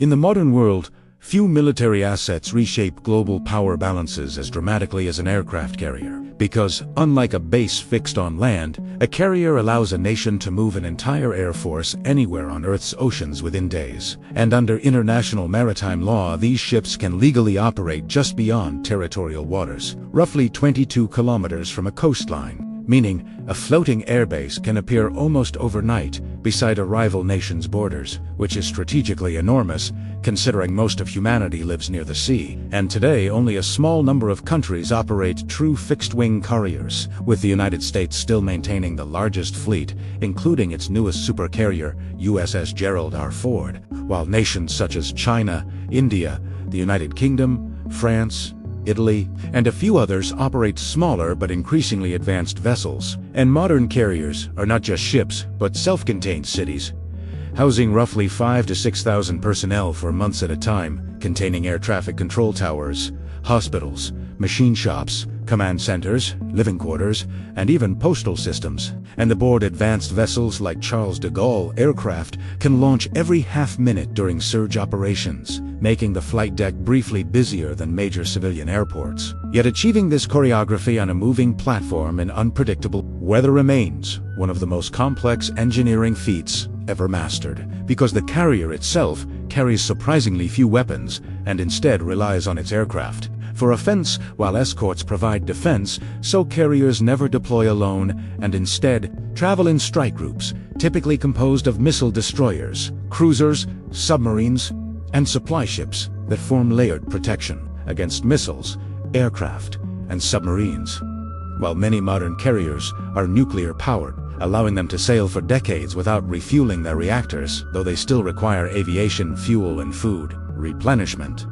In the modern world, few military assets reshape global power balances as dramatically as an aircraft carrier. Because, unlike a base fixed on land, a carrier allows a nation to move an entire air force anywhere on Earth's oceans within days. And under international maritime law, these ships can legally operate just beyond territorial waters, roughly 22 kilometers from a coastline, meaning a floating airbase can appear almost overnight beside a rival nation's borders, which is strategically enormous, considering most of humanity lives near the sea. And today, only a small number of countries operate true fixed-wing carriers, with the United States still maintaining the largest fleet, including its newest supercarrier, USS Gerald R Ford, while nations such as China, India, the United Kingdom, France, Italy, and a few others operate smaller but increasingly advanced vessels. And modern carriers are not just ships, but self-contained cities, housing roughly 5,000 to 6,000 personnel for months at a time, containing air traffic control towers, hospitals, machine shops, command centers, living quarters, and even postal systems. And aboard advanced vessels like Charles de Gaulle aircraft can launch every half-minute during surge operations, making the flight deck briefly busier than major civilian airports. Yet achieving this choreography on a moving platform in unpredictable weather remains one of the most complex engineering feats ever mastered, because the carrier itself carries surprisingly few weapons and instead relies on its aircraft. For offense, while escorts provide defense, so carriers never deploy alone and instead travel in strike groups, typically composed of missile destroyers, cruisers, submarines, and supply ships that form layered protection against missiles, aircraft, and submarines. While many modern carriers are nuclear-powered, allowing them to sail for decades without refueling their reactors, though they still require aviation fuel and food replenishment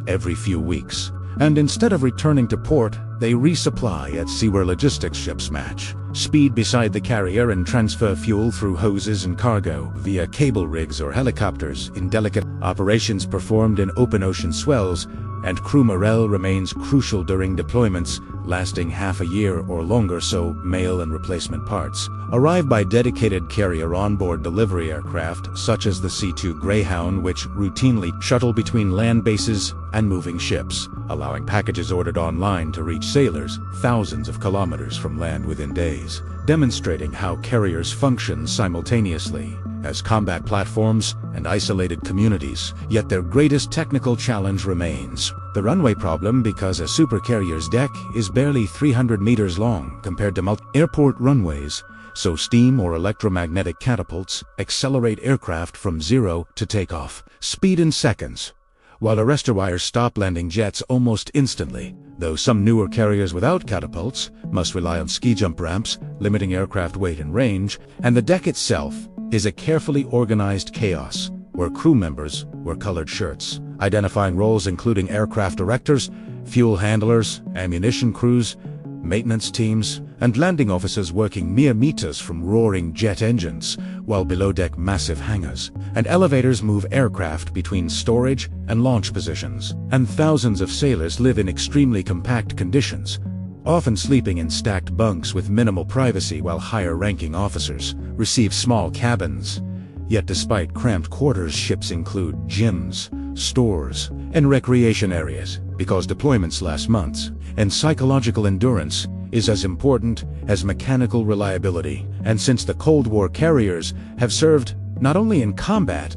every few weeks. And instead of returning to port, they resupply at sea where logistics ships match, speed beside the carrier and transfer fuel through hoses and cargo via cable rigs or helicopters in delicate operations performed in open ocean swells, and crew morale remains crucial during deployments lasting half a year or longer, so mail and replacement parts arrive by dedicated carrier onboard delivery aircraft such as the C-2 Greyhound, which routinely shuttle between land bases and moving ships, allowing packages ordered online to reach sailors thousands of kilometers from land within days, demonstrating how carriers function simultaneously as combat platforms and isolated communities. Yet their greatest technical challenge remains the runway problem, because a supercarrier's deck is barely 300 meters long compared to airport runways, so steam or electromagnetic catapults accelerate aircraft from zero to takeoff speed in seconds, while arrestor wires stop landing jets almost instantly, though some newer carriers without catapults must rely on ski jump ramps, limiting aircraft weight and range. And the deck itself is a carefully organized chaos, where crew members wear colored shirts, identifying roles including aircraft directors, fuel handlers, ammunition crews, maintenance teams, and landing officers working mere meters from roaring jet engines, while below deck massive hangars and elevators move aircraft between storage and launch positions. And thousands of sailors live in extremely compact conditions, often sleeping in stacked bunks with minimal privacy, while higher-ranking officers receive small cabins. Yet despite cramped quarters, ships include gyms, stores, and recreation areas, because deployments last months, and psychological endurance is as important as mechanical reliability. And since the Cold War, carriers have served not only in combat,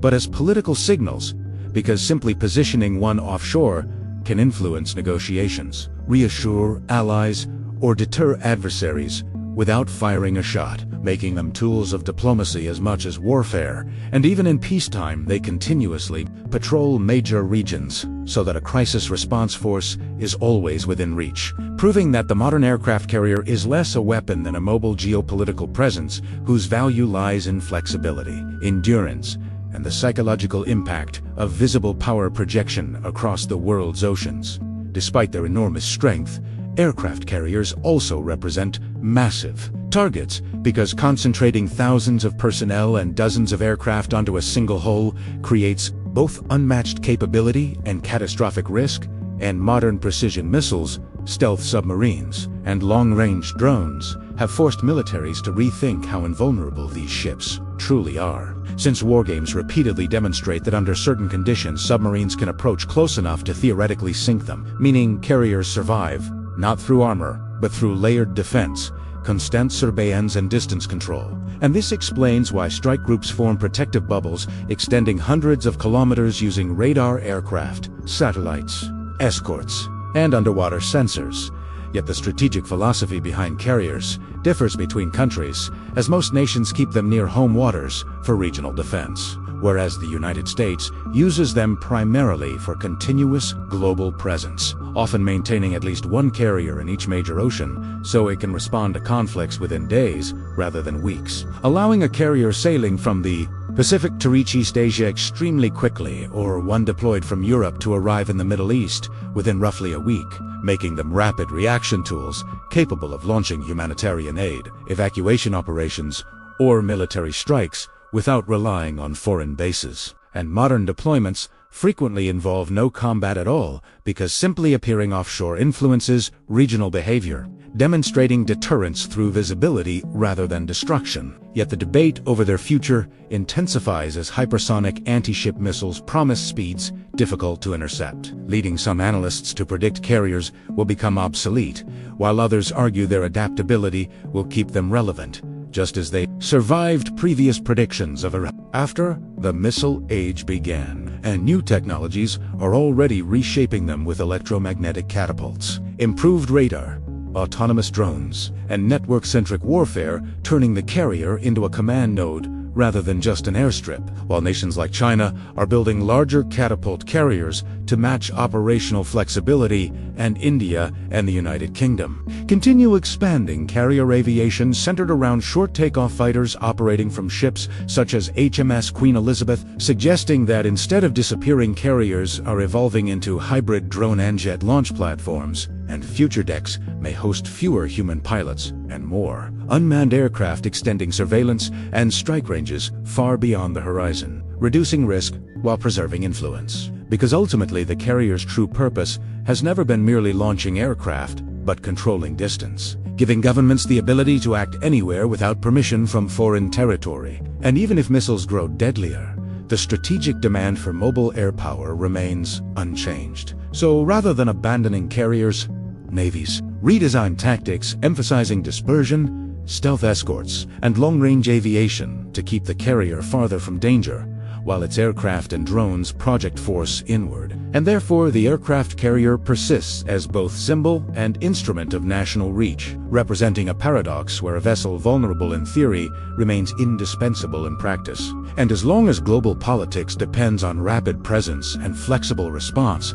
but as political signals, because simply positioning one offshore can influence negotiations, reassure allies, or deter adversaries without firing a shot, making them tools of diplomacy as much as warfare. And even in peacetime, they continuously patrol major regions so that a crisis response force is always within reach, proving that the modern aircraft carrier is less a weapon than a mobile geopolitical presence whose value lies in flexibility, endurance, and the psychological impact of visible power projection across the world's oceans. Despite their enormous strength, aircraft carriers also represent massive targets, because concentrating thousands of personnel and dozens of aircraft onto a single hull creates both unmatched capability and catastrophic risk. And modern precision missiles, stealth submarines, and long-range drones have forced militaries to rethink how invulnerable these ships truly are. since wargames repeatedly demonstrate that under certain conditions submarines can approach close enough to theoretically sink them, meaning carriers survive, not through armor, but through layered defense, constant surveillance and distance control. And this explains why strike groups form protective bubbles extending hundreds of kilometers using radar aircraft, satellites, escorts, and underwater sensors. Yet the strategic philosophy behind carriers differs between countries, as most nations keep them near home waters for regional defense, whereas the United States uses them primarily for continuous global presence, often maintaining at least one carrier in each major ocean so it can respond to conflicts within days rather than weeks, allowing a carrier sailing from the Pacific to reach East Asia extremely quickly, or one deployed from Europe to arrive in the Middle East within roughly a week, making them rapid reaction tools capable of launching humanitarian aid, evacuation operations, or military strikes without relying on foreign bases. And modern deployments frequently involve no combat at all because simply appearing offshore influences regional behavior, demonstrating deterrence through visibility rather than destruction. Yet the debate over their future intensifies as hypersonic anti-ship missiles promise speeds difficult to intercept, leading some analysts to predict carriers will become obsolete, while others argue their adaptability will keep them relevant, just as they survived previous predictions of after the missile age began, and new technologies are already reshaping them with electromagnetic catapults, improved radar, autonomous drones, and network-centric warfare turning the carrier into a command node rather than just an airstrip, while nations like China are building larger catapult carriers to match operational flexibility, and India and the United Kingdom continue expanding carrier aviation centered around short takeoff fighters operating from ships such as HMS Queen Elizabeth, suggesting that instead of disappearing carriers are evolving into hybrid drone and jet launch platforms, and future decks may host fewer human pilots and more unmanned aircraft extending surveillance and strike ranges far beyond the horizon, reducing risk while preserving influence. Because ultimately the carrier's true purpose has never been merely launching aircraft, but controlling distance, giving governments the ability to act anywhere without permission from foreign territory. And even if missiles grow deadlier, the strategic demand for mobile air power remains unchanged. So rather than abandoning carriers, navies redesign tactics emphasizing dispersion, stealth escorts, and long-range aviation to keep the carrier farther from danger, while its aircraft and drones project force inward. And therefore the aircraft carrier persists as both symbol and instrument of national reach, representing a paradox where a vessel vulnerable in theory remains indispensable in practice. And as long as global politics depends on rapid presence and flexible response,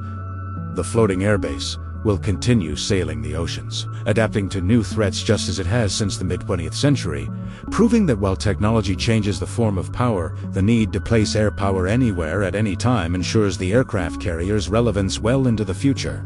the floating airbase will continue sailing the oceans, adapting to new threats just as it has since the mid-20th century, proving that while technology changes the form of power, the need to place air power anywhere at any time ensures the aircraft carrier's relevance well into the future.